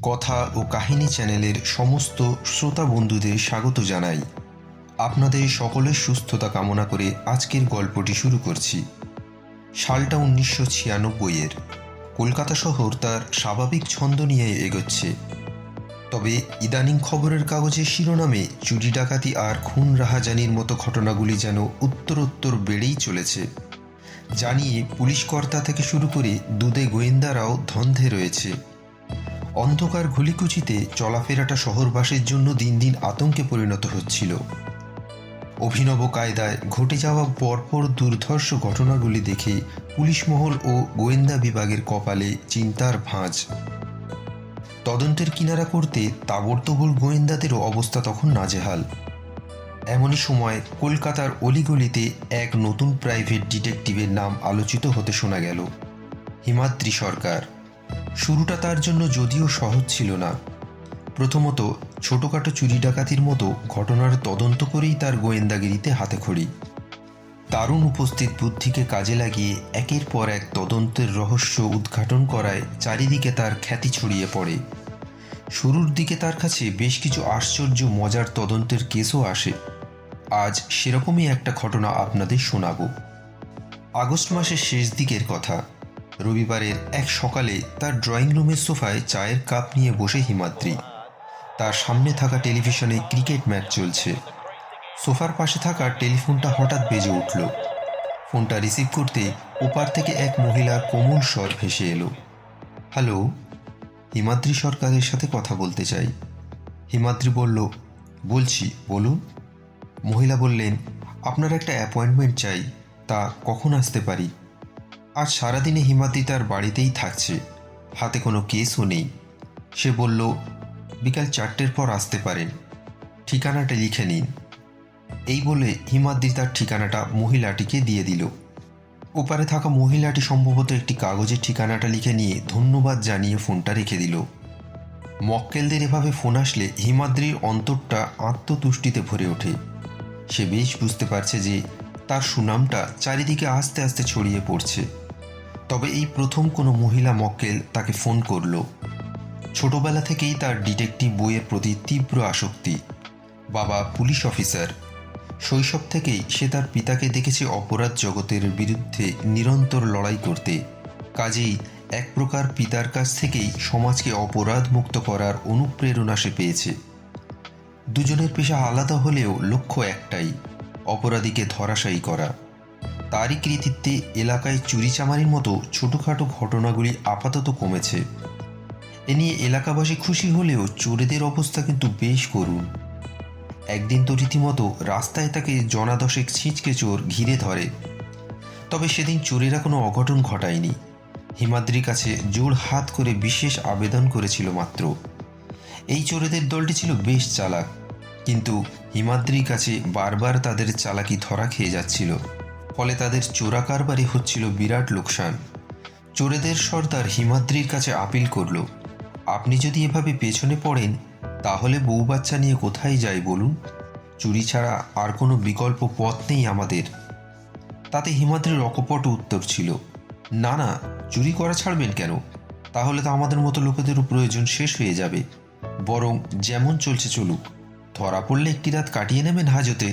কথা ও কাহিনী চ্যানেলের সমস্ত শ্রোতা বন্ধুদের স্বাগত জানাই। আপনাদের সকলের সুস্থতা কামনা করে আজকের গল্পটি শুরু করছি। সালটা 1996-এর। কলকাতা শহর তার স্বাভাবিক ছন্দ নিয়ে এগোচ্ছে। তবে ইদানিং খবরের কাগজের শিরোনামে চুরি ডাকাতি আর খুন রাহাজানির মতো ঘটনাগুলি যেন উত্তরোত্তর বেড়েই চলেছে। জানিয়ে পুলিশ কর্তা থেকে শুরু করে দুদে গোয়েন্দারাও ধন্ধে রয়েছে। অন্ধকার ঘুলিকুচিতে চলাফেরাটা শহরবাসীর জন্য দিন দিন আতঙ্কে পরিণত হচ্ছিল। অভিনব কায়দায় ঘটে যাওয়া পরপর দুর্ধর্ষ ঘটনাগুলি দেখে পুলিশ মহল ও গোয়েন্দা বিভাগের কপালে চিন্তার ভাঁজ। তদন্তের কিনারা করতে তাবড়তোড় গোয়েন্দাদেরও অবস্থা তখন নাজেহাল। এমনই সময় কলকাতার অলিগলিতে এক নতুন প্রাইভেট ডিটেকটিভের নাম আলোচিত হতে শোনা গেল, হিমাদ্রি সরকার। শুরুটা তার জন্য যদিও সহজ ছিল না। প্রথমত, ছোটোখাটো চুরি ডাকাতির মতো ঘটনার তদন্ত করেই তার গোয়েন্দাগিরিতে হাতেখড়ি। দারুণ উপস্থিত বুদ্ধিকে কাজে লাগিয়ে একের পর এক তদন্তের রহস্য উদ্ঘাটন করায় চারিদিকে তার খ্যাতি ছড়িয়ে পড়ে। শুরুর দিকে তার কাছে বেশ কিছু আশ্চর্য মজার তদন্তের কেসও আসে। আজ সেরকমই একটা ঘটনা আপনাদের শোনাব। আগস্ট মাসের শেষ দিকের কথা। রবিবারের এক সকালে তার ড্রয়িং রুমের সোফায় চায়ের কাপ নিয়ে বসে হিমাদ্রি। তার সামনে থাকা টেলিভিশনে ক্রিকেট ম্যাচ চলছে। সোফার পাশে থাকা টেলিফোনটা হঠাৎ বেজে উঠল। ফোনটা রিসিভ করতে ওপার থেকে এক মহিলার কোমল স্বর ভেসে এলো। হ্যালো, হিমাদ্রি সরকারের সাথে কথা বলতে চাই। হিমাদ্রি বলল, বলছি, বলুন। মহিলা বললেন, আপনার একটা অ্যাপয়েন্টমেন্ট চাই, তা কখন আসতে পারি? আজ সারাদিনে হিমাদ্রি তার বাড়িতেই থাকছে, হাতে কোনো কেসও নেই। সে বলল, বিকাল 4টের পর আসতে পারেন, ঠিকানাটা লিখে নিন। এই বলে হিমাদ্রি তার ঠিকানাটা মহিলাটিকে দিয়ে দিল। ওপারে থাকা মহিলাটি সম্ভবত একটি কাগজের ঠিকানাটা লিখে নিয়ে ধন্যবাদ জানিয়ে ফোনটা রেখে দিল। মক্কেলদের এভাবে ফোন আসলে হিমাদ্রির অন্তরটা আত্মতুষ্টিতে ভরে ওঠে। সে বেশ বুঝতে পারছে যে তার সুনামটা চারিদিকে আস্তে আস্তে ছড়িয়ে পড়ছে। তবে এই প্রথম কোনো মহিলা মক্কেল তাকে ফোন করল। ছোটবেলা থেকেই তার ডিটেকটিভ বইয়ের প্রতি তীব্র আসক্তি। বাবা পুলিশ অফিসার। শৈশব থেকেই সে তার পিতাকে দেখেছে অপরাধ জগতের বিরুদ্ধে নিরন্তর লড়াই করতে। কাজেই এক প্রকার পিতার কাছ থেকেই সমাজকে অপরাধ মুক্ত করার অনুপ্রেরণা সে পেয়েছে। দুজনের পেশা আলাদা হলেও লক্ষ্য একটাই, অপরাধীকে ধরাশায়ী করা। তারই কৃতিত্বে এলাকায় চুরিচামারির মতো ছোটোখাটো ঘটনাগুলি আপাতত কমেছে। এ নিয়ে এলাকাবাসী খুশি হলেও চোরেদের অবস্থা কিন্তু বেশ করুণ। একদিন তো রীতিমতো রাস্তায় তাকে জনাদশেক ছিঁচকে চোর ঘিরে ধরে। তবে সেদিন চোরেরা কোনো অঘটন ঘটায়নি। হিমাদ্রির কাছে জোর হাত করে বিশেষ আবেদন করেছিল মাত্র। এই চোরেদের দলটি ছিল বেশ চালাক, কিন্তু হিমাদ্রির কাছে বারবার তাদের চালাকি ধরা খেয়ে যাচ্ছিল। ফলে তাদের চোরা কারবারে হচ্ছিল বিরাট লোকসান। চোরেদের সর্দার হিমাদ্রির কাছে আপিল করল, আপনি যদি এভাবে পেছনে পড়েন তাহলে বউ বাচ্চা নিয়ে কোথায় যাই বলুন? চুরি ছাড়া আর কোনো বিকল্প পথ নেই আমাদের। তাতে হিমাদ্রির অকপট উত্তর ছিল, না না, চুরি করা ছাড়বেন কেন? তাহলে তো আমাদের মতো লোকেদেরও প্রয়োজন শেষ হয়ে যাবে। বরং যেমন চলছে চলুক, ধরা পড়লে একটি রাত কাটিয়ে নেবেন হাজতে,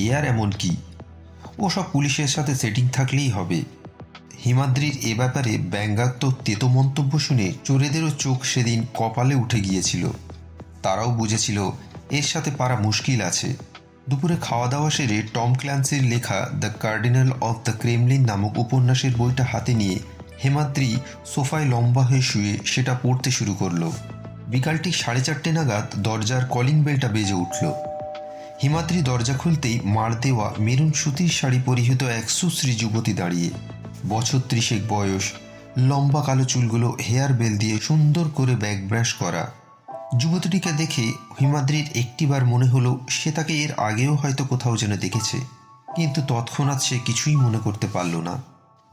এ আর এমন কি? ওসব পুলিশের সাথে সেটিং থাকলেই হবে। হিমাদ্রির এ ব্যাপারে ব্যঙ্গাত্মক তেতো মন্তব্য শুনে চোরেদেরও চোখ সেদিন কপালে উঠে গিয়েছিল। তারাও বুঝেছিল এর সাথে পারা মুশকিল আছে। দুপুরে খাওয়া দাওয়া সেরে টম ক্ল্যান্সির লেখা the cardinal of the Kremlin নামক উপন্যাসের বইটা হাতে নিয়ে হিমাদ্রি সোফায় লম্বা হয়ে শুয়ে সেটা পড়তে শুরু করলো। বিকাল ঠিক 4:30 নাগাদ দরজার কলিং বেলটা বেজে উঠল। হিমাদ্রি দরজা খুলতেই মাড় দেওয়া মেরুন সুতির শাড়ি পরিহিত এক সুশ্রী যুবতী দাঁড়িয়ে। বছর 30 বয়স, লম্বা কালো চুলগুলো হেয়ার বেল দিয়ে সুন্দর করে ব্যাক ব্রাশ করা। যুবতীটিকে দেখে হিমাদ্রির একটিবার মনে হলো সে তাকে এর আগেও হয়তো কোথাও যেন দেখেছে, কিন্তু তৎক্ষণাৎ সে কিছুই মনে করতে পারল না।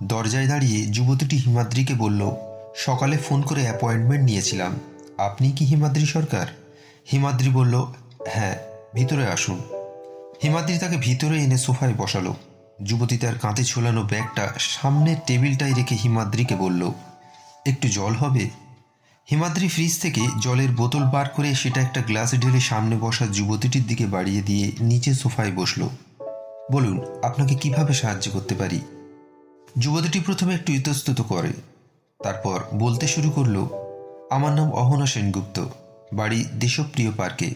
দরজায় দাঁড়িয়ে যুবতীটি হিমাদ্রিকে বলল, সকালে ফোন করে অ্যাপয়েন্টমেন্ট নিয়েছিলাম, আপনি কি হিমাদ্রি সরকার? হিমাদ্রি বলল, হ্যাঁ, ভিতরে আসুন। হিমাদ্রি তাকে ভিতরে এনে সোফায় বসালো। যুবতী তার কাঁধে ঝোলানো ব্যাগটা সামনের টেবিলটায় রেখে হিমাদ্রিকে বলল, একটু জল হবে? হিমাদ্রি ফ্রিজ থেকে জলের বোতল বার করে সেটা একটা গ্লাসে ঢেলে সামনে বসা যুবতীটির দিকে বাড়িয়ে দিয়ে নিচে সোফায় বসল। বলুন, আপনাকে কিভাবে সাহায্য করতে পারি? যুবতীটি প্রথমে একটু ইতস্তত করে, তারপর বলতে শুরু করলো, আমার নাম অহনা সেনগুপ্ত, বাড়ি দেশপ্রিয় পার্কে।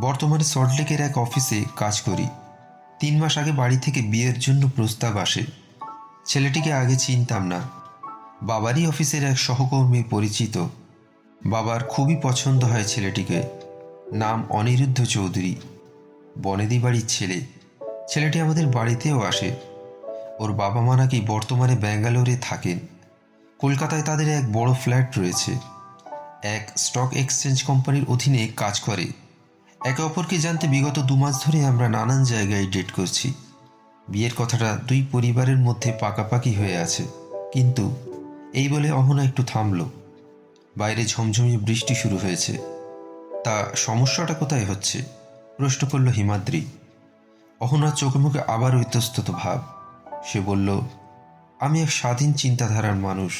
বর্তমানে সল্টলেকের এক অফিসে কাজ করি। 3 মাস আগে বাড়ি থেকে বিয়ের জন্য প্রস্তাব আসে। ছেলেটিকে আগে চিনতাম না, বাবারই অফিসের এক সহকর্মী পরিচিত। বাবার খুবই পছন্দ হয় ছেলেটিকে। নাম অনিরুদ্ধ চৌধুরী, বনেদি বাড়ির ছেলে। ছেলেটি আমাদের বাড়িতেও আসে। ওর বাবা মা নাকি বর্তমানে ব্যাঙ্গালোরে থাকেন। কলকাতায় তাদের এক বড় ফ্ল্যাট রয়েছে। এক স্টক এক্সচেঞ্জ কোম্পানির অধীনে কাজ করে। একে অপরকে জানতে বিগত 2 মাস ধরে আমরা নানান জায়গায় ডেট করছি। বিয়ের কথাটা 2 পরিবারের মধ্যে পাকাপাকি হয়ে আছে। কিন্তু এই বলে অহনা একটু থামল। বাইরে ঝমঝমিয়ে বৃষ্টি শুরু হয়েছে। তা সমস্যাটা কোথায় হচ্ছে? প্রশ্ন করল হিমাদ্রি। অহনার চোখে মুখে আবার ইতস্তত ভাব। সে বলল, আমি এক স্বাধীন চিন্তাধারার মানুষ।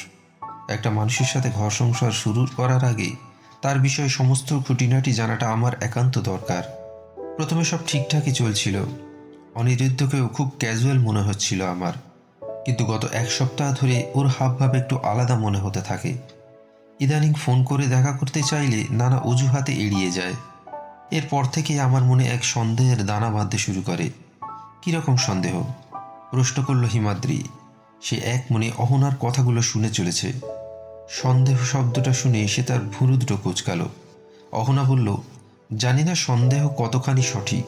একটা মানুষের সাথে ঘর সংসার শুরু করার আগে তার বিষয়ে সমস্ত খুঁটিনাটি জানাটা আমার একান্ত দরকার। প্রথমে সব ঠিকঠাকই চলছিল। অনিরুদ্ধকেও খুব ক্যাজুয়াল মনে হচ্ছিল আমার। কিন্তু গত 1 সপ্তাহ ধরে ওর হাবভাব একটু আলাদা মনে হতে থাকে। ইদানিং ফোন করে দেখা করতে চাইলে নানা অজুহাতে এড়িয়ে যায়। এরপর থেকে আমার মনে এক সন্দেহের দানা বাঁধতে শুরু করে। কীরকম সন্দেহ? প্রশ্ন করল হিমাদ্রি। সে এক মনে অহনার কথাগুলো শুনে চলেছে। সন্দেহ শব্দটা শুনে সে তার ভুরুদুটো কোঁচকাল। অহনা বলল, জানি না সন্দেহ কতখানি সঠিক,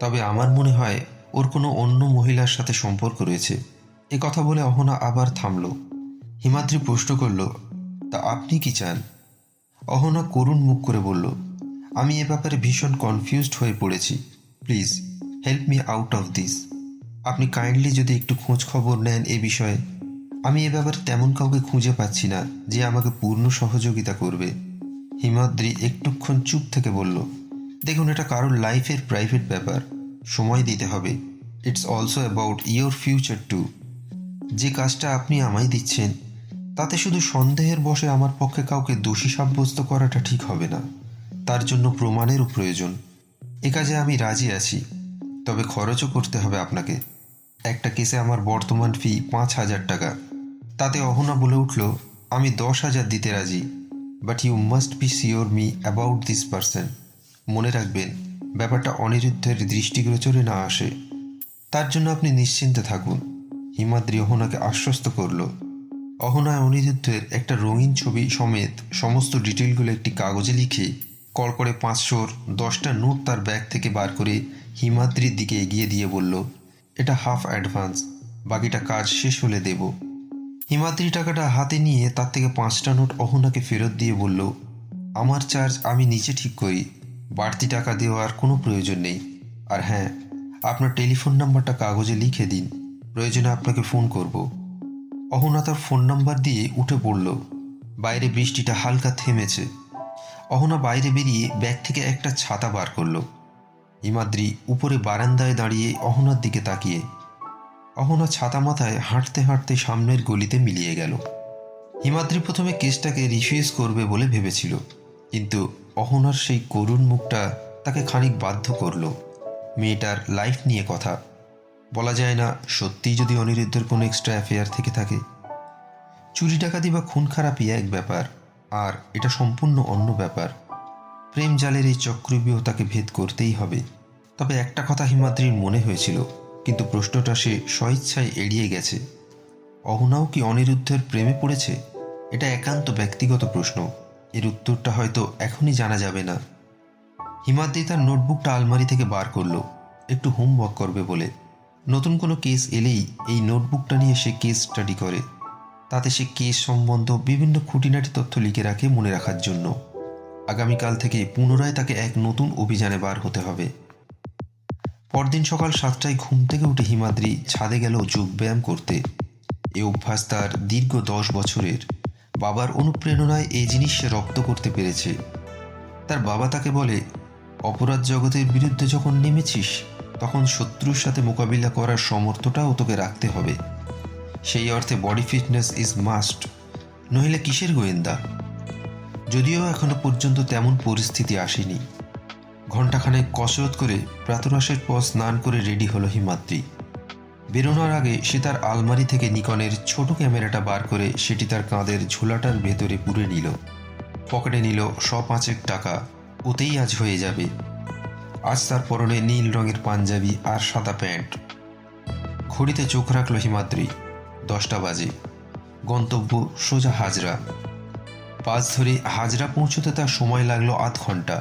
তবে আমার মনে হয় ওর কোনো অন্য মহিলার সাথে সম্পর্ক রয়েছে। এ কথা বলে অহনা আবার থামল। হিমাদ্রি প্রশ্ন করল, তা আপনি কি চান? অহনা করুণ মুখ করে বলল, আমি এ ব্যাপারে ভীষণ কনফিউজড হয়ে পড়েছি। Please help me out of this. আপনি কাইন্ডলি যদি একটু খোঁজ খবর নেন এ বিষয়ে। আমি এ ব্যাপারে তেমন কাউকে খুঁজে পাচ্ছি না যে আমাকে পূর্ণ সহযোগিতা করবে। হিমাদ্রি একটুক্ষণ চুপ থেকে বলল, দেখুন, এটা কারোর লাইফের প্রাইভেট ব্যাপার। সময় দিতে হবে। It's also about your future too. যে কাজটা আপনি আমায় দিচ্ছেন তাতে শুধু সন্দেহের বশে আমার পক্ষে কাউকে দোষী সাব্যস্ত করাটা ঠিক হবে না। তার জন্য প্রমাণেরও প্রয়োজন। এ কাজে আমি রাজি আছি, তবে খরচও করতে হবে আপনাকে। একটা কেসে আমার বর্তমান ফি 5,000 টাকা। তাতে অহনা বলে উঠল, আমি 10,000 দিতে রাজি, but you must be sure me about this person. মনে রাখবেন, ব্যাপারটা অনিরুদ্ধের দৃষ্টিগোচরে না আসে। তার জন্য আপনি নিশ্চিন্তে থাকুন। হিমাদ্রি অহনাকে আশ্বস্ত করল। অহনা অনিরুদ্ধের একটা রঙিন ছবি সমেত সমস্ত ডিটেলগুলো একটি কাগজে লিখে কড়কড়ে 500-র 10টা নোট তার ব্যাগ থেকে বার করে হিমাদ্রির দিকে এগিয়ে দিয়ে বলল, এটা হাফ অ্যাডভান্স, বাকিটা কাজ শেষ হলে দেব। হিমাদ্রি টাকাটা হাতে নিয়ে তার থেকে 5টা নোট অহনাকে ফেরত দিয়ে বলল, আমার চার্জ আমি নিচে ঠিক করি, বাড়তি টাকা দেওয়ার কোনো প্রয়োজন নেই। আর হ্যাঁ, আপনার টেলিফোন নাম্বারটা কাগজে লিখে দিন, প্রয়োজনে আপনাকে ফোন করব। অহনা তার ফোন নাম্বার দিয়ে উঠে পড়ল। বাইরে বৃষ্টিটা হালকা থেমেছে। অহনা বাইরে বেরিয়ে ব্যাগ থেকে একটা ছাতা বার করল। হিমাদ্রি উপরে বারান্দায় দাঁড়িয়ে অহনার দিকে তাকিয়ে। অহনা ছাতা মাথায় হাঁটতে হাঁটতে সামনের গলিতে মিলিয়ে গেল। হিমাদ্রি প্রথমে কেসটাকে রিফিউজ করবে বলে ভেবেছিল, কিন্তু অহনার সেই করুণ মুখটা তাকে খানিক বাধ্য করল। মেয়েটার লাইফ নিয়ে কথা বলা যায় না, সত্যিই যদি অনিরুদ্ধের কোনো এক্সট্রা অ্যাফেয়ার থেকে থাকে। চুরি ডাকাতি বা খুন খারাপই এক ব্যাপার, আর এটা সম্পূর্ণ অন্য ব্যাপার। প্রেম জালের এই চক্রব্যূহ তাকে ভেদ করতেই হবে। তবে একটা কথা হিমাদ্রির মনে হয়েছিল, কিন্তু প্রশ্নটা সে স্বইচ্ছায় এড়িয়ে গেছে। অহনাও কি অনিরুদ্ধের প্রেমে পড়েছে? এটা একান্ত ব্যক্তিগত প্রশ্ন। এর উত্তরটা হয়তো এখনই জানা যাবে না। হিমাদ্রি তার নোটবুকটা আলমারি থেকে বার করলো, একটু হোমওয়ার্ক করবে বলে। নতুন কোনো কেস এলেই এই নোটবুকটা নিয়ে সে কেস স্টাডি করে। তাতে সে কেস সম্বন্ধ বিভিন্ন খুঁটিনাটি তথ্য লিখে রাখে মনে রাখার জন্য। আগামীকাল থেকে পুনরায় তাকে এক নতুন অভিযানে বার হতে হবে। পরদিন সকাল 7টায় ঘুম থেকে উঠে হিমাদ্রি ছাদে গেল যোগব্যায়াম করতে। এ অভ্যাস তার দীর্ঘ 10 বছরের। বাবার অনুপ্রেরণায় এই জিনিস সে রপ্ত করতে পেরেছে। তার বাবা তাকে বলে, অপরাধ জগতের বিরুদ্ধে যখন নেমেছিস তখন শত্রুর সাথে মোকাবিলা করার সামর্থ্যটাও তোকে রাখতে হবে। সেই অর্থে বডি ফিটনেস ইজ মাস্ট, নইলে কিসের গোয়েন্দা। যদিও এখনো পর্যন্ত তেমন পরিস্থিতি আসেনি। ঘণ্টাখানেক কসরত করে প্রাতরাশের পর স্নান করে রেডি হলো হিমাদ্রি। বেরোনোর আগে সে তার আলমারি থেকে নিকনের ছোট ক্যামেরাটা বার করে সেটি তার কাঁধের ঝোলাটার ভেতরে পুরে নিল। পকেটে নিল 100-5 টাকা, ওতেই আজ হয়ে যাবে। আজ তার পরনে নীল রঙের পাঞ্জাবি আর সাদা প্যান্ট। ঘড়িতে চোখ রাখল হিমাদ্রি। 10টা বাজে। গন্তব্য সোজা হাজরা। বাস ধরে হাজরা পৌঁছতে তার সময় লাগলো আধ ঘন্টা।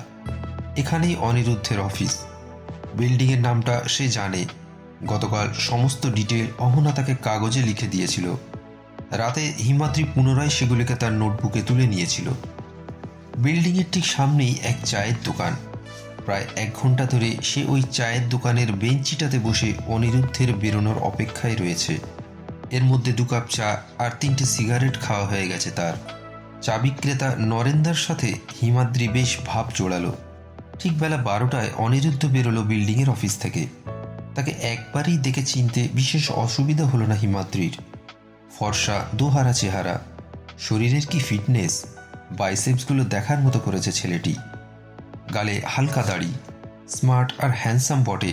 এখানেই অনিরুদ্ধের অফিস। বিল্ডিংয়ের নামটা সে জানে। গতকাল সমস্ত ডিটেল অহনা তাকে কাগজে লিখে দিয়েছিল। রাতে হিমাদ্রি পুনরায় সেগুলিকে তার নোটবুকে তুলে নিয়েছিল। বিল্ডিংয়ের ঠিক সামনেই এক চায়ের দোকান। প্রায় 1 ঘন্টা ধরে সে ওই চায়ের দোকানের বেঞ্চিটাতে বসে অনিরুদ্ধের বেরোনোর অপেক্ষায় রয়েছে। এর মধ্যে 2 কাপ চা আর 3টে সিগারেট খাওয়া হয়ে গেছে তার। চা বিক্রেতা নরেন্দার সাথে হিমাদ্রি বেশ ভাব জোড়ালো। ঠিক বেলা 12টায় অনিরুদ্ধ বেরোলো বিল্ডিংয়ের অফিস থেকে। তাকে একবারই দেখে চিনতে বিশেষ অসুবিধা হলো না হিমাদ্রির। ফর্সা দোহারা চেহারা, শরীরের কি ফিটনেস! বাইসেপসগুলো দেখার মতো করেছে ছেলেটি। গালে হালকা দাড়ি, স্মার্ট আর হ্যান্ডসাম বটে।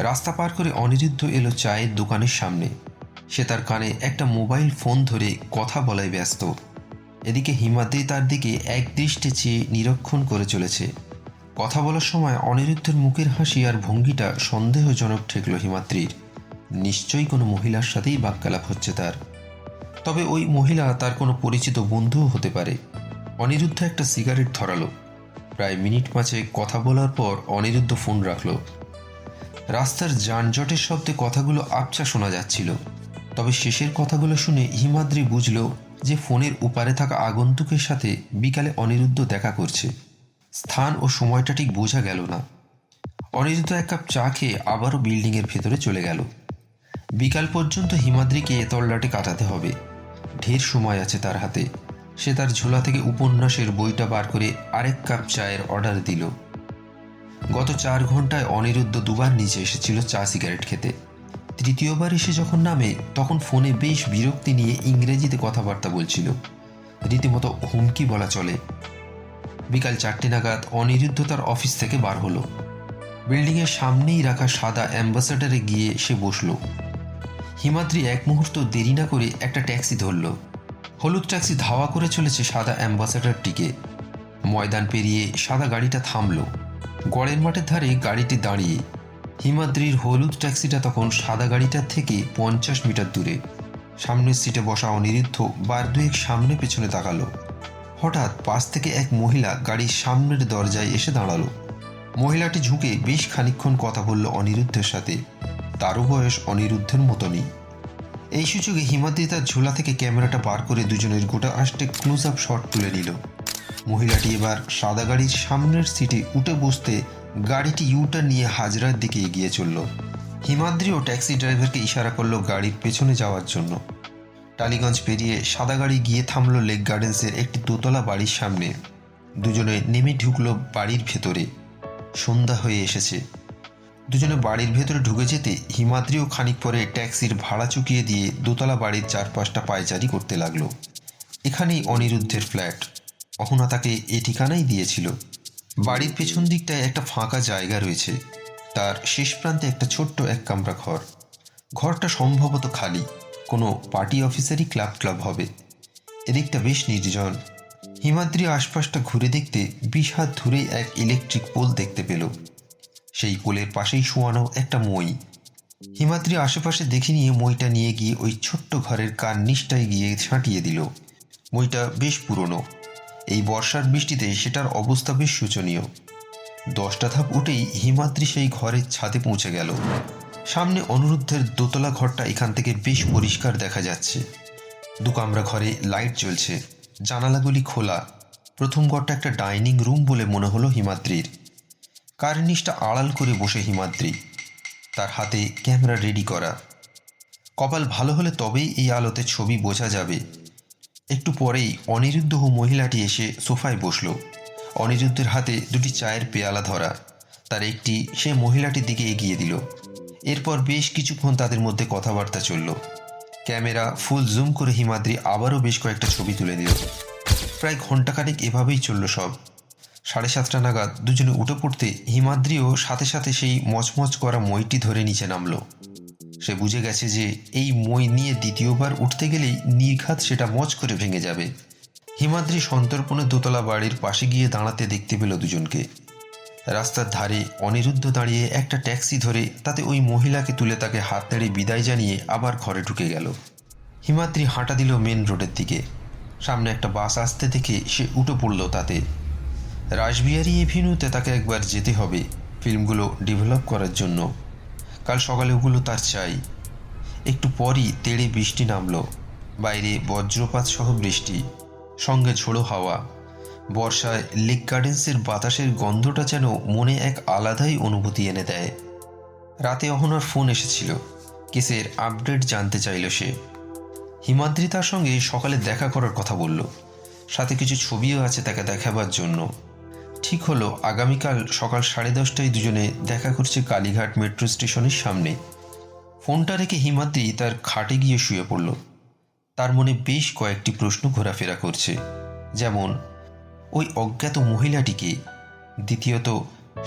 রাস্তা পার করে অনিরুদ্ধ এলো চায়ের দোকানের সামনে। সে তার কানে একটা মোবাইল ফোন ধরে কথা বলায় ব্যস্ত। এদিকে হিমাদ্রি তার দিকে একদৃষ্টে চেয়ে নিরীক্ষণ করে চলেছে। কথা বলার সময় অনিরুদ্ধের মুখের হাসি আর ভঙ্গিটা সন্দেহজনক ঠেকল হিমাদ্রির। নিশ্চয়ই কোনো মহিলার সাথেই বাক্যালাপ হচ্ছে তার। তবে ওই মহিলা তার কোনো পরিচিত বন্ধুও হতে পারে। অনিরুদ্ধ একটা সিগারেট ধরালো। প্রায় মিনিট 5 কথা বলার পর অনিরুদ্ধ ফোন রাখল। রাস্তার যানজটের শব্দে কথাগুলো আবছা শোনা যাচ্ছিল। তবে শেষের কথাগুলো শুনে হিমাদ্রি বুঝল যে ফোনের উপারে থাকা আগন্তুকের সাথে বিকালে অনিরুদ্ধ দেখা করছে। স্থান ও সময়টা ঠিক বোঝা গেল না। অনিরুদ্ধ 1 কাপ চা খেয়ে আবারও বিল্ডিংয়ের ভেতরে চলে গেল। বিকাল পর্যন্ত হিমাদ্রিকে এ তল্লাটে কাটাতে হবে। ঢের সময় আছে তার হাতে। সে তার ঝোলা থেকে উপন্যাসের বইটা বার করে আরেক কাপ চায়ের অর্ডার দিল। গত 4 ঘন্টায় অনিরুদ্ধ 2বার নিচে এসেছিল চা সিগারেট খেতে। তৃতীয়বার এসে যখন নামে তখন ফোনে বেশ বিরক্তি নিয়ে ইংরেজিতে কথাবার্তা বলছিল। রীতিমতো হুমকি বলা চলে। বিকাল 4টে নাগাদ অনিরুদ্ধ তার অফিস থেকে বার হলো। বিল্ডিংয়ের সামনেই রাখা সাদা অ্যাম্বাসাডারে গিয়ে সে বসল। হিমাদ্রি 1 মুহূর্ত দেরি না করে একটা ট্যাক্সি ধরল। হলুদ ট্যাক্সি ধাওয়া করে চলেছে সাদা অ্যাম্বাসাডারটিকে। ময়দান পেরিয়ে সাদা গাড়িটা থামল। গড়ের মাঠের ধারে গাড়িটি দাঁড়িয়ে। হিমাদ্রির হলুদ ট্যাক্সিটা তখন সাদা গাড়িটার থেকে 50 মিটার দূরে। সামনের সিটে বসা অনিরুদ্ধ বার 2 সামনে পেছনে তাকালো। হঠাৎ পাশ থেকে এক মহিলা গাড়ির সামনের দরজায় এসে দাঁড়ালো। মহিলাটি ঝুঁকে বেশ খানিকক্ষণ কথা বলল অনিরুদ্ধের সাথে। তারও বয়স অনিরুদ্ধের মতনই। এই সুযোগে হিমাদ্রি তার ঝোলা থেকে ক্যামেরাটা বার করে দুজনের গোটা আষ্টে ক্লোজ আপ শট তুলে নিল। মহিলাটি এবার সাদা গাড়ির সামনের সিটে উঠে বসতে গাড়িটি ইউটার্ন নিয়ে হাজরার দিকে এগিয়ে চলল। হিমাদ্রিও ট্যাক্সি ড্রাইভারকে ইশারা করলো গাড়ির পেছনে যাওয়ার জন্য। টালিগঞ্জ পেরিয়ে সাদা গাড়ি গিয়ে থামল লেক গার্ডেন্সের একটি দোতলা বাড়ির সামনে। দুজনে নেমে ঢুকলো বাড়ির ভেতরে। সন্ধ্যা হয়ে এসেছে। দুজনে বাড়ির ভেতরে ঢুকে যেতে হিমাদ্রিও খানিক পরে ট্যাক্সির ভাড়া চুকিয়ে দিয়ে দোতলা বাড়ির 4-5টা পায়চারি করতে লাগলো। এখানেই অনিরুদ্ধের ফ্ল্যাট। অহনা তাকে এ ঠিকানাই দিয়েছিল। বাড়ির পেছন দিকটায় একটা ফাঁকা জায়গা রয়েছে। তার শেষ প্রান্তে একটা ছোট্ট 1 কামরা ঘর। ঘরটা সম্ভবত খালি। কোনো পার্টি অফিসারই ক্লাব হবে। এদিকটা বেশ নির্জন। হিমাদ্রি আশপাশটা ঘুরে দেখতে 20 হাত দূরেই এক ইলেকট্রিক পোল দেখতে পেল। সেই পোলের পাশেই শোয়ানো একটা মই। হিমাদ্রি আশেপাশে দেখে নিয়ে মইটা নিয়ে গিয়ে ওই ছোট্ট ঘরের কার্নিশটায় গিয়ে ছাঁটিয়ে দিল। মইটা বেশ পুরনো। এই বর্ষার বৃষ্টিতে সেটার অবস্থা বেশ শোচনীয়। 10টা ধাপ উঠেই হিমাদ্রি সেই ঘরের ছাদে পৌঁছে গেল। সামনে অনিরুদ্ধের দোতলা ঘরটা এখান থেকে বেশ পরিষ্কার দেখা যাচ্ছে। 2 কামরা ঘরে লাইট জ্বলছে। জানালাগুলি খোলা। প্রথম ঘরটা একটা ডাইনিং রুম বলে মনে হলো হিমাদ্রির। কার্নিশটা আড়াল করে বসে হিমাদ্রি। তার হাতে ক্যামেরা রেডি করা। কপাল ভালো হলে তবেই এই আলোতে ছবি বোঝা যাবে। একটু পরেই অনিরুদ্ধ ও মহিলাটি এসে সোফায় বসল। অনিরুদ্ধের হাতে 2টি চায়ের পেয়ালা ধরা। তার একটি সে মহিলাটির দিকে এগিয়ে দিল। এরপর বেশ কিছুক্ষণ তাদের মধ্যে কথাবার্তা চলল। ক্যামেরা ফুল জুম করে হিমাদ্রি আবারও বেশ কয়েকটা ছবি তুলে দিল। প্রায় ঘণ্টাখানেক এভাবেই চলল সব। 7:30 নাগাদ দুজনে উঠে পড়তে হিমাদ্রিও সাথে সাথে সেই মচমচ করা মইটি ধরে নিচে নামল। সে বুঝে গেছে যে এই মই নিয়ে দ্বিতীয়বার উঠতে গেলেই নির্ঘাত সেটা মচ করে ভেঙে যাবে। হিমাদ্রি সন্তর্পণে দোতলা বাড়ির পাশে গিয়ে দাঁড়াতে দেখতে পেল দুজনকে। রাস্তার ধারে অনিরুদ্ধ দাঁড়িয়ে একটা ট্যাক্সি ধরে তাতে ওই মহিলাকে তুলে তাকে হাত নেড়ে বিদায় জানিয়ে আবার ঘরে ঢুকে গেল। হিমাদ্রি হাঁটা দিল মেন রোডের দিকে। সামনে একটা বাস আসতে দেখে সে উঠে পড়ল তাতে। রাসবিহারী এভিনিউতে তাকে একবার যেতে হবে ফিল্মগুলো ডেভেলপ করার জন্য। কাল সকালে ওগুলো তার চাই। একটু পরই তেড়ে বৃষ্টি নামল। বাইরে বজ্রপাত সহ বৃষ্টি, সঙ্গে ঝোড়ো হাওয়া। বর্ষায় লেক গার্ডেন্সের বাতাসের গন্ধটা যেন মনে এক আলাদাই অনুভূতি এনে দেয়। রাতে অহনার ফোন এসেছিল। কেসের আপডেট জানতে চাইল সে। হিমাদ্রি তার সঙ্গে সকালে দেখা করার কথা বলল। সাথে কিছু ছবিও আছে তাকে দেখাবার জন্য। ঠিক হলো আগামীকাল সকাল 10:30টায় দুজনে দেখা করছে কালীঘাট মেট্রো স্টেশনের সামনে। ফোনটা রেখে হিমাদ্রি তার খাটে গিয়ে শুয়ে পড়ল। তার মনে বেশ কয়েকটি প্রশ্ন ঘোরাফেরা করছে, যেমন ওই অজ্ঞাত মহিলাটিকে, দ্বিতীয়ত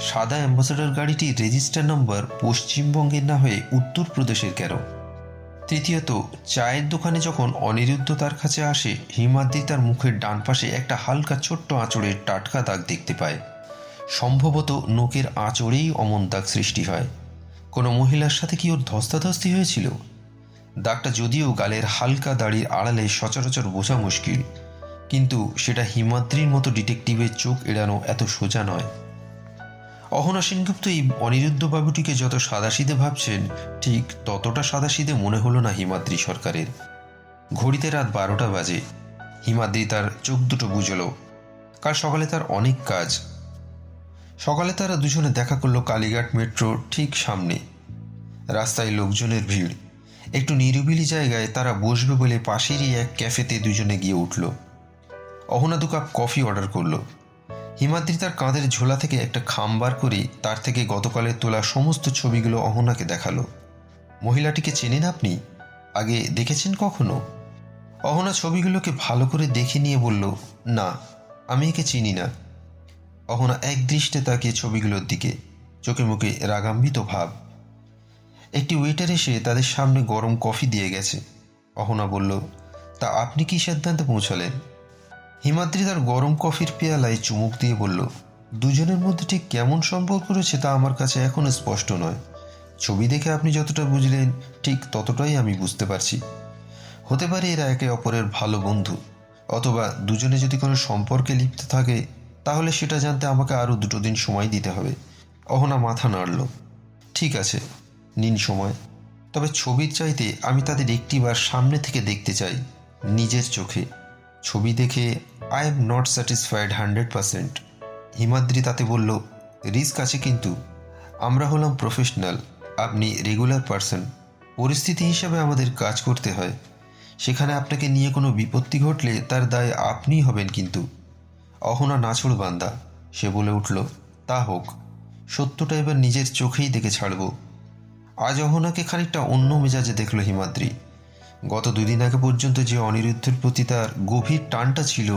সাদা অ্যাম্বাসেডর গাড়িটির রেজিস্টার নম্বর পশ্চিমবঙ্গের না হয়ে উত্তরপ্রদেশের কেন, তৃতীয়ত চায়ের দোকানে যখন অনিরুদ্ধ তার কাছে আসে হিমাদ্রি তার মুখের ডান পাশে একটা হালকা ছোট্ট আঁচড়ের টাটকা দাগ দেখতে পায়। সম্ভবত নোকের আঁচড়েই অমন দাগ সৃষ্টি হয়। কোনো মহিলার সাথে কি ওর ধস্তাধস্তি হয়েছিল? দাগটা যদিও গালের হালকা দাড়ির আড়ালে সচরাচর বোঝা মুশকিল, কিন্তু সেটা হিমাদ্রির মতো ডিটেকটিভের চোখ এড়ানো এত সোজা নয়। অহনা সেনগুপ্ত এই অনিরুদ্ধ বাবুটিকে যত সাদাসিধে ভাবছেন ঠিক ততটা সাদাসিধে মনে হলো না হিমাদ্রি সরকারের। ঘড়িতে রাত 12টা বাজে। হিমাদ্রি তার চোখ দুটো বুঝল। কাল সকালে তার অনেক কাজ। সকালে তারা দুজনে দেখা করলো কালীঘাট মেট্রোর ঠিক সামনে। রাস্তায় লোকজনের ভিড়। একটু নিরিবিলি জায়গায় তারা বসবে বলে পাশেরই এক ক্যাফেতে দুজনে গিয়ে উঠল। অহনা 2 কাপ কফি অর্ডার করলো। হিমাদ্রি তার কাঁধের ঝোলা থেকে একটা খাম বার করে তার থেকে গতকালের তোলা সমস্ত ছবিগুলো অহনাকে দেখালো। মহিলাটিকে চেনেন আপনি? আগে দেখেছেন কখনো? অহনা ছবিগুলোকে ভালো করে দেখে নিয়ে বলল, না, আমি একে চিনি না। অহনা এক দৃষ্টে তাকিয়ে ছবিগুলোর দিকে, চোখে মুখে রাগান্বিত ভাব। একটি ওয়েটার এসে তাদের সামনে গরম কফি দিয়ে গেছে। অহনা বলল, তা আপনি কি সিদ্ধান্তে পৌঁছালেন? হিমাদ্রি তার গরম কফির পেয়ালায় চুমুক দিয়ে বলল, দুজনের মধ্যে ঠিক কেমন সম্পর্ক রয়েছে তা আমার কাছে এখনো স্পষ্ট নয়। ছবি দেখে আপনি যতটা বুঝলেন ঠিক ততটাই আমি বুঝতে পারছি। হতে পারে এরা একে অপরের ভালো বন্ধু, অথবা দুজনে যদি কোনো সম্পর্কে লিপ্ত থাকে তাহলে সেটা জানতে আমাকে আরও 2 দিন সময় দিতে হবে। অহনা মাথা নাড়ল। ঠিক আছে, নিন সময়। তবে ছবির চাইতে আমি তাদের একটিবার সামনে থেকে দেখতে চাই, নিজের চোখে। ছবি দেখে I am not satisfied 100%। Himadri তাতে বলল, রিস্ক আছে কিন্তু। আমরা হলাম প্রফেশনাল, আপনি রেগুলার পার্সন। পরিস্থিতি হিসাবে আমাদের কাজ করতে হয়। সেখানে আপনাকে নিয়ে কোনো বিপত্তি ঘটলে তার দায় আপনিই হবেন কিন্তু। অহনা নাছোড় বান্দা। সে বলে উঠল, তা হোক, সত্যটা এবার নিজের চোখেই দেখে ছাড়ব। আজ অহনাকে খানিকটা অন্য মেজাজে দেখল হিমাদ্রি। গত 2 দিন আগে পর্যন্ত যে অনিরুদ্ধের প্রতি তার গভীর টানটা ছিল,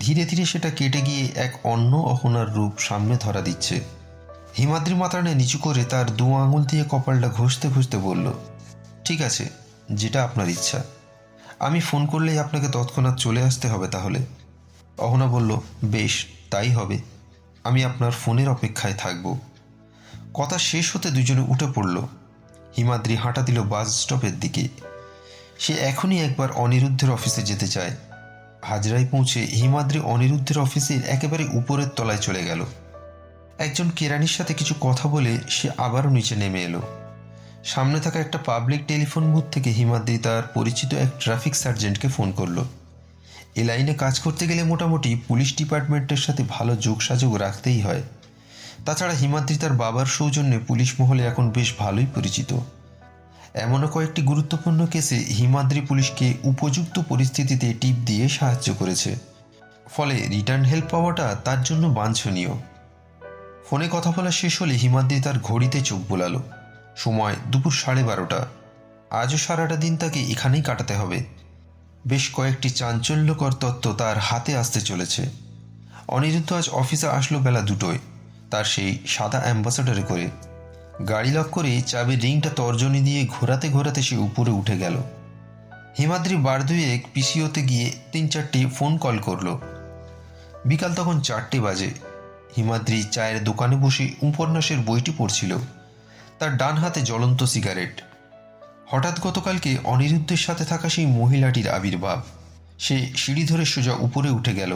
ধীরে ধীরে সেটা কেটে গিয়ে এক অন্য অহনার রূপ সামনে ধরা দিচ্ছে। হিমাদ্রি মাথাটা নিচু করে তার 2 আঙুল দিয়ে কপালটা ঘষতে ঘষতে বলল, ঠিক আছে, যেটা আপনার ইচ্ছা। আমি ফোন করলেই আপনাকে তৎক্ষণাৎ চলে আসতে হবে তাহলে? অহনা বলল, বেশ, তাই হবে। আমি আপনার ফোনের অপেক্ষায় থাকব। কথা শেষ হতে দুজনে উঠে পড়ল। হিমাদ্রি হাঁটা দিল বাস স্টপের দিকে। সে এখনই একবার অনিরুদ্ধের অফিসে যেতে চায়। হাজরায় পৌঁছে হিমাদ্রি অনিরুদ্ধের অফিসের একেবারে উপরের তলায় চলে গেল। একজন কেরানির সাথে কিছু কথা বলে সে আবারও নিচে নেমে এলো। সামনে থাকা একটা পাবলিক টেলিফোন বুথ থেকে হিমাদ্রি তার পরিচিত এক ট্রাফিক সার্জেন্টকে ফোন করলো। এ লাইনে কাজ করতে গেলে মোটামুটি পুলিশ ডিপার্টমেন্টের সাথে ভালো যোগসাযোগ রাখতেই হয়। তাছাড়া হিমাদ্রি তার বাবার সৌজন্যে পুলিশ মহলে এখন বেশ ভালোই পরিচিত। এমনও কয়েকটি গুরুত্বপূর্ণ কেসে হিমাদ্রি পুলিশকে উপযুক্ত পরিস্থিতিতে টিপ দিয়ে সাহায্য করেছে। ফলে রিটার্ন হেল্প পাওয়াটা তার জন্য বাঞ্ছনীয়। ফোনে কথা বলা শেষ হলে হিমাদ্রি তার ঘড়িতে চোখ বোলালো। সময় দুপুর 12:30। আজও সারাটা দিন তাকে এখানেই কাটাতে হবে। বেশ কয়েকটি চাঞ্চল্যকর তত্ত্ব তার হাতে আসতে চলেছে। অনিরুদ্ধ আজ অফিসে আসলো বেলা 2টোয়, তার সেই সাদা অ্যাম্বাসাডারে করে। গাড়ি লক করে চাবির রিংটা তর্জনী দিয়ে ঘোরাতে ঘোরাতে সে উপরে উঠে গেল। হিমাদ্রি বার দুয়েক পিসিওতে গিয়ে 3-4টি ফোন কল করলো। বিকাল তখন 4টে বাজে। হিমাদ্রি চায়ের দোকানে বসে উপন্যাসের বইটি পড়ছিল, তার ডান হাতে জ্বলন্ত সিগারেট। হঠাৎ গতকালকে অনিরুদ্ধের সাথে থাকা সেই মহিলাটির আবির্ভাব। সে সিঁড়ি ধরে সোজা উপরে উঠে গেল।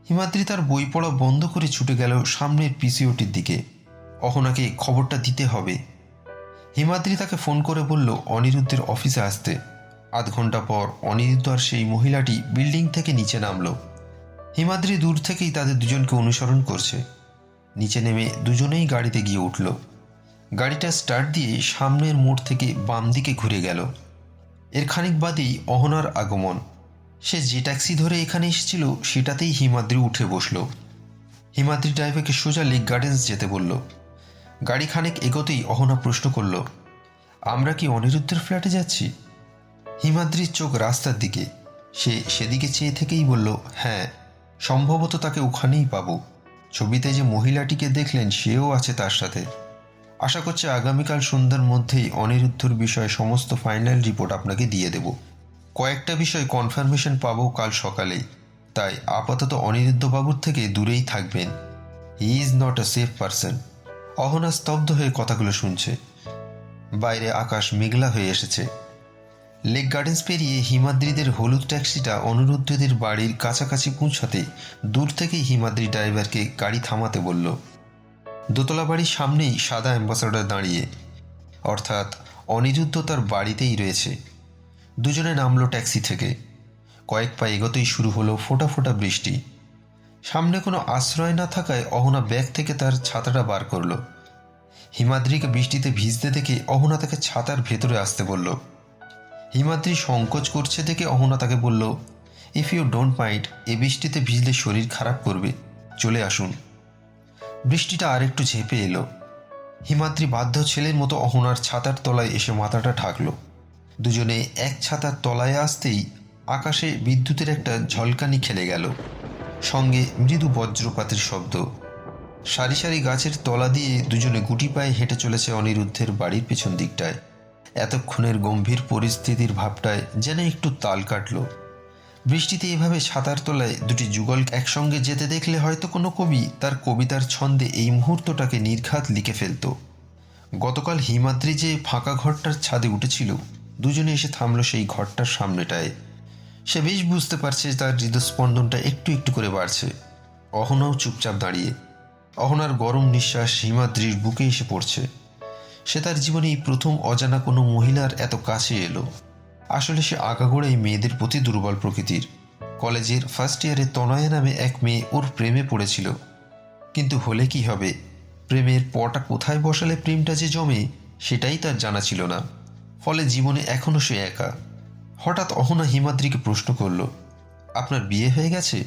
হিমাদ্রি তার বই পড়া বন্ধ করে ছুটে গেল সামনের পিসিওটির দিকে। অহনাকে খবরটা দিতে হবে। হিমাদ্রি তাকে ফোন করে বলল অনিরুদ্ধের অফিসে আসতে। আধ ঘন্টা পর অনিরুদ্ধ আর সেই মহিলাটি বিল্ডিং থেকে নিচে নামল। হিমাদ্রি দূর থেকেই তাদের দুজনকে অনুসরণ করছে। নিচে নেমে দুজনেই গাড়িতে গিয়ে উঠল। গাড়িটা স্টার্ট দিয়ে সামনের মোড় থেকে বাম দিকে ঘুরে গেল। এর খানিক বাদেই অহনার আগমন। সে যে ট্যাক্সি ধরে এখানে এসেছিল সেটাতেই হিমাদ্রি উঠে বসল। হিমাদ্রি ড্রাইভারকে সোজা লেক গার্ডেন্স যেতে বলল। গাড়ি খানিক এগোতেই অহনা প্রশ্ন করল, আমরা কি অনিরুদ্ধের ফ্ল্যাটে যাচ্ছি? হিমাদ্রির চোখ রাস্তার দিকে। সে সেদিকে চেয়ে থেকেই বলল, হ্যাঁ, সম্ভবত তাকে ওখানেই পাবো। ছবিতে যে মহিলাটিকে দেখলেন সেও আছে তার সাথে। আশা করছি আগামীকাল সন্ধ্যার মধ্যেই অনিরুদ্ধর বিষয়ে সমস্ত ফাইনাল রিপোর্ট আপনাকে দিয়ে দেব। কয়েকটা বিষয় কনফার্মেশন পাবো কাল সকালেই, তাই আপাতত অনিরুদ্ধ বাবুর থেকে দূরেই থাকবেন। He is not a safe person. Ahana স্তব্ধ হয়ে কথাগুলো শুনছে। বাইরে আকাশ মেঘলা হয়ে এসেছে। লেক গার্ডেন্স পেরিয়ে হিমাদ্রিদের হলুদ ট্যাক্সিটা অনিরুদ্ধদের বাড়ির কাছাকাছি পৌঁছাতে দূর থেকেই হিমাদ্রি ড্রাইভারকে গাড়ি থামাতে বলল। দোতলা বাড়ির সামনেই সাদা অ্যাম্বাসাডার দাঁড়িয়ে, অর্থাৎ অনিরুদ্ধ তার বাড়িতেই রয়েছে। দুজনে নামলো ট্যাক্সি থেকে। কয়েক পা এগোতেই শুরু হলো ফোঁটা ফোঁটা বৃষ্টি। সামনে কোনো আশ্রয় না থাকায় অহনা ব্যাগ থেকে তার ছাতাটা বার করল। হিমাদ্রিকে বৃষ্টিতে ভিজতে দেখে অহনা তাকে ছাতার ভেতরে আসতে বলল। হিমাদ্রি সংকোচ করছে দেখে অহনা তাকে বলল, ইফ ইউ ডোন্ট মাইন্ড, এ বৃষ্টিতে ভিজলে শরীর খারাপ করবে, চলে আসুন। বৃষ্টিটা আর একটু ঝেঁপে এলো। হিমাদ্রি বাধ্য ছেলের মতো অহনার ছাতার তলায় এসে মাথাটা ঢাকল। দুজনে এক ছাতার তলায় আসতেই আকাশে বিদ্যুতের একটা ঝলকানি খেলে গেল, সঙ্গে মৃদু বজ্রপাতের শব্দ। সারি সারি গাছের তলা দিয়ে দুজনে গুটি পায়ে হেঁটে চলেছে অনিরুদ্ধের বাড়ির পেছন দিকটায়। এতক্ষণের গম্ভীর পরিস্থিতির ভাবটায় যেন একটু তাল কাটল। বৃষ্টিতে এভাবে ছাতার তলায় দুটি যুগল একসঙ্গে যেতে দেখলে হয়তো কোনো কবি তার কবিতার ছন্দে এই মুহূর্তটাকে নির্ঘাত লিখে ফেলত। গতকাল হিমাদ্রি যে ফাঁকা ঘরটার ছাদে উঠেছিল, দুজনে এসে থামল সেই ঘরটার সামনেটায়। সে বেশ বুঝতে পারছে তার হৃদস্পন্দনটা একটু একটু করে বাড়ছে। অহনাও চুপচাপ দাঁড়িয়ে। অহনার গরম নিঃশ্বাস হিমাদ্রির বুকে এসে পড়ছে। সে তার জীবনে এই প্রথম অজানা কোনো মহিলার এত কাছে এলো। আসলে সে আগাগোড়াই মেয়েদের প্রতি দুর্বল প্রকৃতির। কলেজের ফার্স্ট ইয়ারে তনয়া নামে এক মেয়ে ওর প্রেমে পড়েছিল, কিন্তু হলে কি হবে, প্রেমের পটা কোথায় বসালে প্রেমটা যে জমে সেটাই তার জানা ছিল না। ফলে জীবনে এখনও সে একা। হঠাৎ অহনা হিমাদ্রিকে প্রশ্ন করল, আপনার বিয়ে হয়ে গেছে?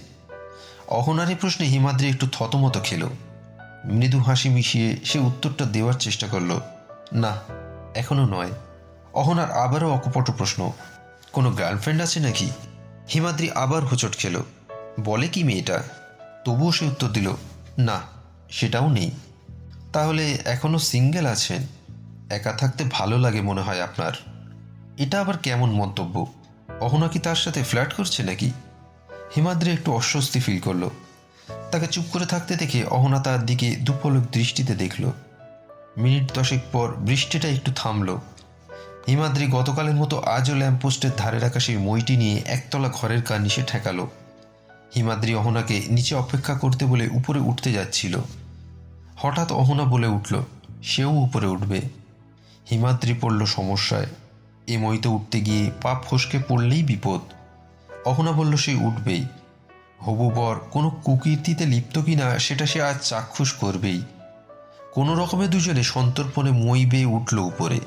অহনার এই প্রশ্নে হিমাদ্রি একটু থতমত খেল। মৃদু হাসি মিশিয়ে সে উত্তরটা দেওয়ার চেষ্টা করল, না, এখনো নয়। অহনার আবারও অকপট প্রশ্ন, কোনো গার্লফ্রেন্ড আছে নাকি? হিমাদ্রি আবার হোঁচট খেল। বলে কি মেয়েটা? তবুও সে উত্তর দিল, না, সেটাও নেই। তাহলে এখনো সিঙ্গেল আছেন? একা থাকতে ভালো লাগে মনে হয় আপনার। এটা আবার কেমন মন্তব্য? অহনা কি তার সাথে ফ্ল্যাট করছে নাকি? হিমাদ্রি একটু অস্বস্তি ফিল করল। তাকে চুপ করে থাকতে দেখে অহনা তার দিকে দুপলক দৃষ্টিতে দেখল। মিনিট 10 পর বৃষ্টিটা একটু থামল। হিমাদ্রি গতকালের মতো আজও ল্যাম্পপোস্টের ধারে রাখা সেই মইটি নিয়ে একতলা ঘরের কার্নিশে ঠেকালো। হিমাদ্রি অহনাকে নিচে অপেক্ষা করতে বলে উপরে উঠতে যাচ্ছিল। হঠাৎ অহনা বলে উঠল, সেও উপরে উঠবে। হিমাদ্রি পড়ল সমস্যায়। এ মইতে উঠতে গিয়ে পা ফসকে পড়লেই বিপদ। অহনা বলল সে উঠবেই। হবু বর কোনো কুকীর্তিতে লিপ্ত কিনা সেটা সে আজ চাক্ষুষ করবেই। কোনো রকমে দুজনে সন্তর্পণে মই বেয়ে উঠল উপরে।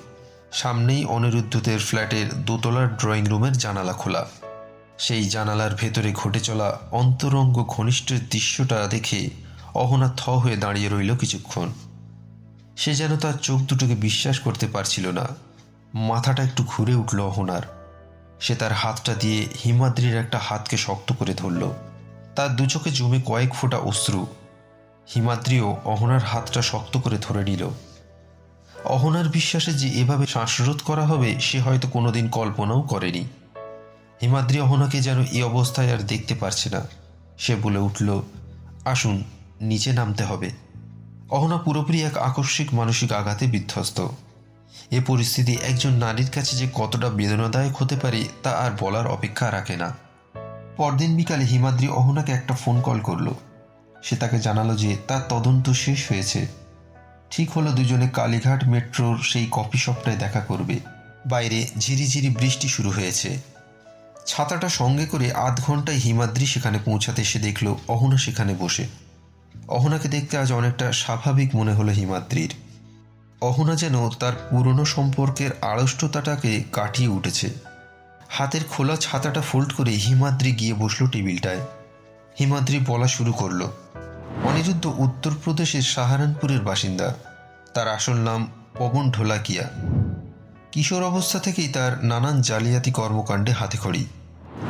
সামনেই অনিরুদ্ধদের ফ্ল্যাটের দোতলার ড্রয়িং রুমের জানালা খোলা। সেই জানালার ভেতরে ঘটে চলা অন্তরঙ্গ ঘনিষ্ঠের দৃশ্যটা দেখে অহনা থ হয়ে দাঁড়িয়ে রইল কিছুক্ষণ। সে যেন তার চোখ দুটোকে বিশ্বাস করতে পারছিল না। মাথাটা একটু ঘুরে উঠল অহনার। সে তার হাতটা দিয়ে হিমাদ্রির একটা হাতকে শক্ত করে ধরল। তার দু চোখে জমে কয়েক ফোঁটা অশ্রু। হিমাদ্রিও অহনার হাতটা শক্ত করে ধরে নিল। অহনার বিশ্বাসে যে এভাবে শ্বাসরোধ করা হবে সে হয়তো কোনোদিন কল্পনাও করেনি। হিমাদ্রি অহনাকে যেন এই অবস্থায় আর দেখতে পারছে না। সে বলে উঠল, আসুন, নিচে নামতে হবে। অহনা পুরোপুরি এক আকস্মিক মানসিক আঘাতে বিধ্বস্ত। এ পরিস্থিতি একজন নারীর কাছে যে কতটা বেদনাদায়ক হতে পারে তা আর বলার অপেক্ষা রাখে না। পরদিন বিকালে হিমাদ্রি অহনাকে একটা ফোন কল করলো। সে তাকে জানালো যে তার তদন্ত শেষ হয়েছে। ঠিক হলো দুজনে কালীঘাট মেট্রোর সেই কফি শপটায় দেখা করবে। বাইরে ঝিরিঝিরি বৃষ্টি শুরু হয়েছে। ছাতাটা সঙ্গে করে আধ ঘন্টায় হিমাদ্রি সেখানে পৌঁছাতে সে দেখল অহনা সেখানে বসে। অহনাকে দেখতে আজ অনেকটা স্বাভাবিক মনে হলো হিমাদ্রির। অহনা যেন তার পুরনো সম্পর্কের আড়ষ্টতাটাকে কাটিয়ে উঠেছে। হাতের খোলা ছাতাটা ফোল্ড করে হিমাদ্রি গিয়ে বসল টেবিলটায়। হিমাদ্রি বলা শুরু করল। অনিরুদ্ধ উত্তরপ্রদেশের সাহারানপুরের বাসিন্দা। তার আসল নাম পবন ঢোলাকিয়া। কিশোর অবস্থা থেকেই তার নানান জালিয়াতি কর্মকাণ্ডে হাতেখড়ি।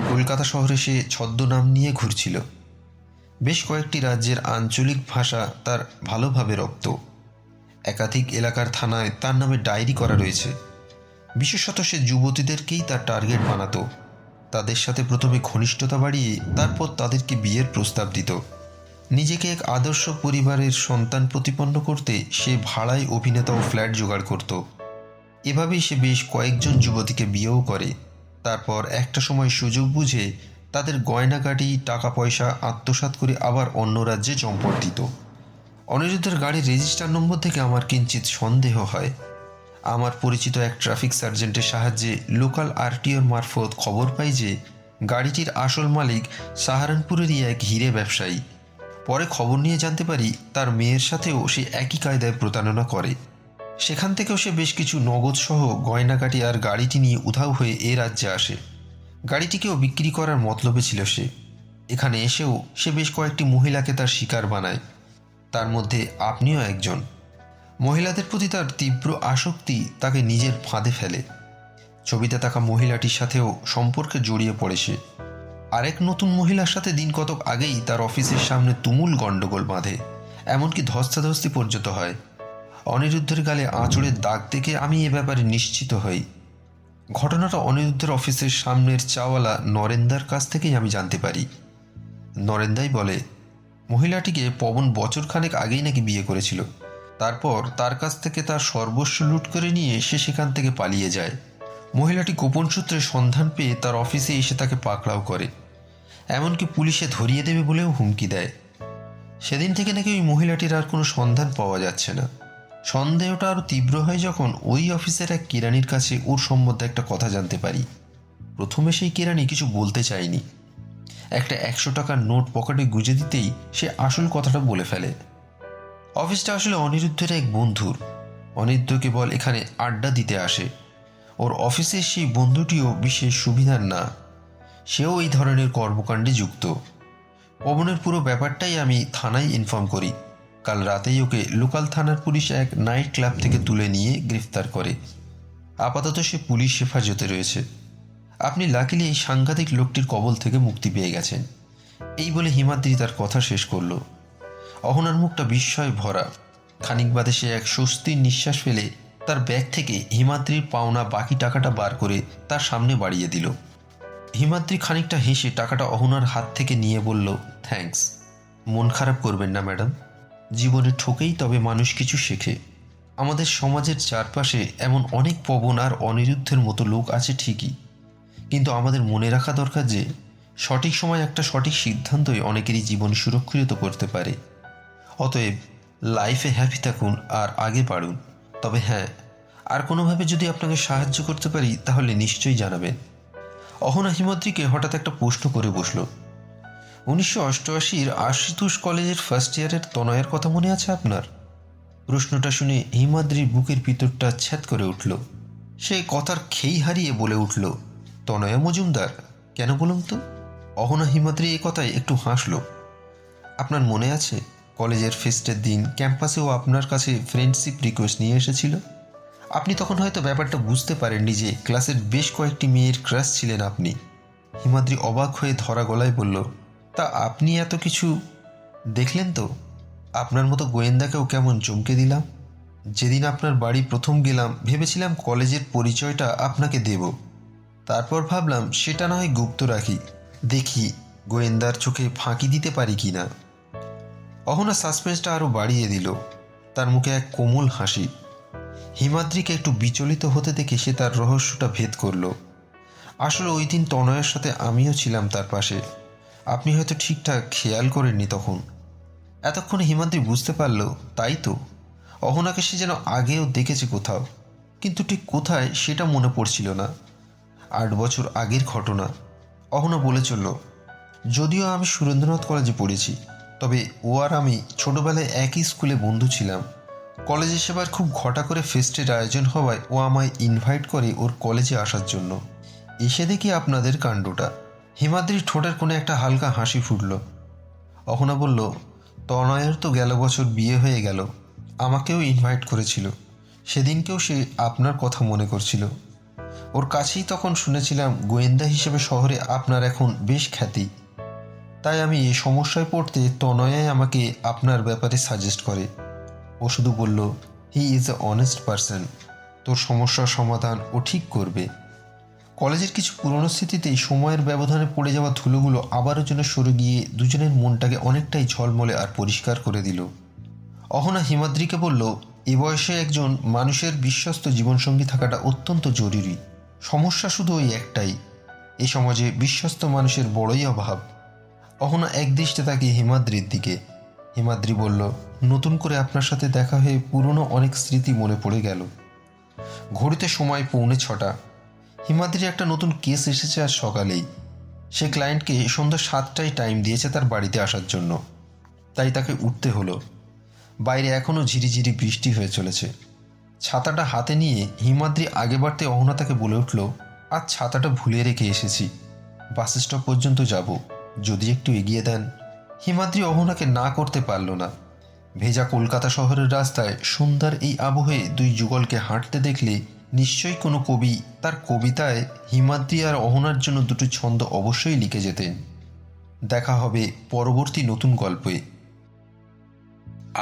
কলকাতা শহরে সে ছদ্মনাম নিয়ে ঘুরছিল। বেশ কয়েকটি রাজ্যের আঞ্চলিক ভাষা তার ভালোভাবে রপ্ত। একাধিক এলাকার থানায় তার নামে ডায়েরি করা রয়েছে। বিশেষত সে যুবতীদেরকেই তার টার্গেট বানাতো। তাদের সাথে প্রথমে ঘনিষ্ঠতা বাড়িয়ে তারপর তাদেরকে বিয়ের প্রস্তাব দিত। নিজেকে এক আদর্শ পরিবারের সন্তান প্রতিপন্ন করতে সে ভাড়ায় অভিনেতা ও ফ্ল্যাট জোগাড় করত। এভাবেই সে বেশ কয়েকজন যুবতীকে বিয়েও করে। তারপর একটা সময় সুযোগ বুঝে তাদের গয়নাগাটি, টাকা পয়সা আত্মসাৎ করে আবার অন্য রাজ্যে চম্পট দিত। অনিরুদ্ধের গাড়ির রেজিস্টার নম্বর থেকে আমার কিঞ্চিত সন্দেহ হয়। আমার পরিচিত এক ট্রাফিক সার্জেন্টের সাহায্যে লোকাল আরটিওর মারফত খবর পাই যে গাড়িটির আসল মালিক সাহারানপুরেরই এক হিরে ব্যবসায়ী। পরে খবর নিয়ে জানতে পারি তার মেয়ের সাথেও সে একই কায়দায় প্রতারণা করে। সেখান থেকেও সে বেশ কিছু নগদ সহ গয়নাগাটি আর গাড়িটি নিয়ে উধাও হয়ে এ রাজ্যে আসে। গাড়িটিকেও বিক্রি করার মতলবে ছিল সে। এখানে এসেও সে বেশ কয়েকটি মহিলাকে তার শিকার বানায়। তার মধ্যে আপনিও একজন। মহিলাদের প্রতি তার তীব্র আসক্তি তাকে নিজের ফাঁদে ফেলে। ছবিতে থাকা মহিলাটির সাথেও সম্পর্কে জড়িয়ে পড়ে সে। আরেক নতুন মহিলার সাথে দিন কতক আগেই তার অফিসের সামনে তুমুল গণ্ডগোল বাঁধে, এমনকি ধস্তাধস্তি পর্যন্ত হয়। অনিরুদ্ধের গালে আঁচড়ের দাগ দেখে আমি এ ব্যাপারে নিশ্চিত হই। ঘটনাটা অনিরুদ্ধের অফিসের সামনের চাওয়ালা নরেন্দার কাছ থেকেই আমি জানতে পারি। নরেন্দাই বলে, মহিলাটিকে পবন বছরখানেক আগেই নাকি বিয়ে করেছিল। তারপর তার কাছ থেকে তার সর্বস্ব লুট করে নিয়ে সে সেখান থেকে পালিয়ে যায়। মহিলাটি গোপন সূত্রে সন্ধান পেয়ে তার অফিসে এসে তাকে পাকড়াও করে, এমনকি পুলিশে ধরিয়ে দেবে বলেও হুমকি দেয়। সেদিন থেকে নাকি ওই মহিলাটির আর কোনো সন্ধান পাওয়া যাচ্ছে না। সন্দেহটা আরও তীব্র হয় যখন ওই অফিসের এক কেরানির কাছে ওর সম্বন্ধে একটা কথা জানতে পারি। প্রথমে সেই কেরানি কিছু বলতে চায়নি। একটা 100 টাকার নোট পকেটে গুঁজে দিতেই সে আসল কথাটা বলে ফেলে। অফিসটা আসলে অনিরুদ্ধের এক বন্ধুর। অনিরুদ্ধ কেবল এখানে আড্ডা দিতে আসে। ওর অফিসের সেই বন্ধুটিও বিশেষ সুবিধার না। সেও এই ধরনের কর্মকাণ্ডে যুক্ত। পবনের পুরো ব্যাপারটাই আমি থানায় ইনফর্ম করি। কাল রাতেই ওকে লোকাল থানার পুলিশ এক নাইট ক্লাব থেকে তুলে নিয়ে গ্রেফতার করে। আপাতত সে পুলিশ হেফাজতে রয়েছে। আপনি লাকিলি এই সাংঘাতিক লোকটির কবল থেকে মুক্তি পেয়ে গেছেন। এই বলে হিমাদ্রি তার কথা শেষ করল। অহনার মুখটা বিস্ময় ভরা। খানিক বাদে সে এক স্বস্তির নিঃশ্বাস ফেলে তার ব্যাগ থেকে হিমাদ্রির পাওনা বাকি টাকাটা বার করে তার সামনে বাড়িয়ে দিল। হিমাদ্রি খানিকটা হেসে টাকাটা অহনার হাত থেকে নিয়ে বলল, থ্যাঙ্কস। মন খারাপ করবেন না ম্যাডাম। জীবনে ঠকেই তবে মানুষ কিছু শেখে। আমাদের সমাজের চারপাশে এমন অনেক পবন আর অনিরুদ্ধের মতো লোক আছে ঠিকই, কিন্তু আমাদের মনে রাখা দরকার যে সঠিক সময় একটা সঠিক সিদ্ধান্তই অনেকেরই জীবন সুরক্ষিত করতে পারে। অতএব লাইফে হ্যাপি থাকুন আর আগে বাড়ুন। তবে হ্যাঁ, আর কোনোভাবে যদি আপনাকে সাহায্য করতে পারি তাহলে নিশ্চয়ই জানাবেন। অহনা হিমাদ্রিকে হঠাৎ একটা প্রশ্ন করে বসল। 1988-র আশুতোষ কলেজের ফার্স্ট ইয়ারের তনয়ের কথা মনে আছে আপনার? প্রশ্নটা শুনে হিমাদ্রির বুকের ভিতরটা ছ্যাদ করে উঠল। সে কথার খেই হারিয়ে বলে উঠল, তনয়া মজুমদার? কেন বলুন তো? অহনা হিমাদ্রি এ কথায় একটু হাসল। আপনার মনে আছে কলেজের ফেস্টের দিন ক্যাম্পাসেও আপনার কাছে ফ্রেন্ডশিপ রিকোয়েস্ট নিয়ে এসেছিল? আপনি তখন হয়তো ব্যাপারটা বুঝতে পারেননি যে ক্লাসের বেশ কয়েকটি মেয়ের ক্রাশ ছিলেন আপনি। হিমাদ্রি অবাক হয়ে ধরা গলায় বলল, তা আপনি এত কিছু দেখলেন তো? আপনার মতো গোয়েন্দাকেও কেমন চমকে দিলাম। যেদিন আপনার বাড়ি প্রথম গেলাম ভেবেছিলাম কলেজের পরিচয়টা আপনাকে দেব, তারপর ভাবলাম সেটা না হয় গুপ্ত রাখি, দেখি গোয়েন্দার চোখে ফাঁকি দিতে পারি কি না। অহনা সাসপেন্সটা আরও বাড়িয়ে দিল। তার মুখে এক কোমল হাসি। হিমাদ্রিকে একটু বিচলিত হতে দেখে সে তার রহস্যটা ভেদ করল। আসলে ওই দিন তনয়ের সাথে আমিও ছিলাম তার পাশে। আপনি হয়তো ঠিকঠাক খেয়াল করেননি তখন। এতক্ষণে হিমাদ্রি বুঝতে পারল, তাই তো, অহনাকে সে যেন আগেও দেখেছে কোথাও, কিন্তু ঠিক কোথায় সেটা মনে পড়ছিল না। 8 বছর আগের ঘটনা। অহনা বলে চলল, যদিও আমি সুরেন্দ্রনাথ কলেজে পড়েছি, তবে ও আর আমি ছোটবেলায় একই স্কুলে বন্ধু ছিলাম। কলেজে সেবার খুব ঘটা করে ফেস্টের আয়োজন হওয়ায় ও আমায় ইনভাইট করে ওর কলেজে আসার জন্য। এসে দেখি আপনাদের কাণ্ডটা। হিমাদ্রির ঠোঁটের কোণে একটা হালকা হাসি ফুটল। অহনা বলল, তনয়ের তো গেল বছর বিয়ে হয়ে গেল, আমাকেও ইনভাইট করেছিল। সেদিনকেও সে আপনার কথা মনে করছিল। ওর কাছেই তখন শুনেছিলাম গোয়েন্দা হিসেবে শহরে আপনার এখন বেশ খ্যাতি। তাই আমি এই সমস্যায় পড়তে তনয়াই আমাকে আপনার ব্যাপারে সাজেস্ট করে। ও শুধু বলল, he is a honest person, তোর সমস্যার সমাধান ও ঠিক করবে। কলেজের কিছু পুরনো স্মৃতিতেই সময়ের ব্যবধানে পড়ে যাওয়া ধুলোগুলো আবারও যেন সরে গিয়ে দুজনের মনটাকে অনেকটাই ঝলমলে আর পরিষ্কার করে দিল। অহনা হিমাদ্রিকে বলল, এ বয়সে একজন মানুষের বিশ্বস্ত জীবনসঙ্গী থাকাটা অত্যন্ত জরুরি। সমস্যা শুধু ওই একটাই, এ সমাজে বিশ্বস্ত মানুষের বড়ই অভাব। অহনা একদৃষ্টে তাকিয়ে হিমাদ্রির দিকে। হিমাদ্রি বলল, নতুন করে আপনার সাথে দেখা হয়ে পুরনো অনেক স্মৃতি মনে পড়ে গেল। ঘড়িতে সময় 6:45। হিমাদ্রির একটা নতুন কেস এসেছে আজ সকালেই। সে ক্লায়েন্টকে সন্ধ্যা 7টায় টাইম দিয়েছে তার বাড়িতে আসার জন্য, তাই তাকে উঠতে হলো। বাইরে এখনও ঝিরিঝিরি বৃষ্টি হয়ে চলেছে। ছাতাটা হাতে নিয়ে হিমাদ্রি আগে বাড়তে অহনা তাকে বলে উঠল, আজ ছাতাটা ভুলে রেখে এসেছি, বাস স্টপ পর্যন্ত যাব, যদি একটু এগিয়ে দেন। হিমাদ্রি অহনাকে না করতে পারল না। ভেজা কলকাতা শহরের রাস্তায় সন্ধ্যার এই আবহে দুই যুগলকে হাঁটতে দেখলে নিশ্চয়ই কোনো কবি তার কবিতায় হিমাদ্রি আর অহনার জন্য দুটো ছন্দ অবশ্যই লিখে যেতেন। দেখা হবে পরবর্তী নতুন গল্পে।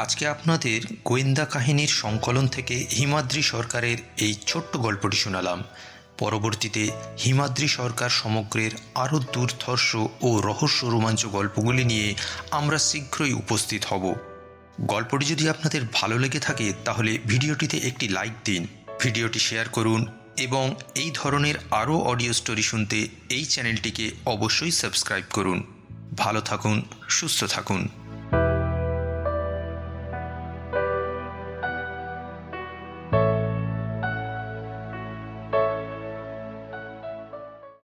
আজকে আপনাদের গোয়েন্দা কাহিনীর সংকলন থেকে হিমাদ্রি সরকারের এই ছোট্ট গল্পটি শোনালাম। পরবর্তীতে হিমাদ্রি সরকার সমগ্রের আরও দুর্ধর্ষ ও রহস্য রোমাঞ্চ গল্পগুলি নিয়ে আমরা শীঘ্রই উপস্থিত হব। গল্পটি যদি আপনাদের ভালো লেগে থাকে তাহলে ভিডিওটিতে একটি লাইক দিন, ভিডিওটি শেয়ার করুন এবং এই ধরনের আরও অডিও স্টোরি শুনতে এই চ্যানেলটিকে অবশ্যই সাবস্ক্রাইব করুন। ভালো থাকুন, সুস্থ থাকুন।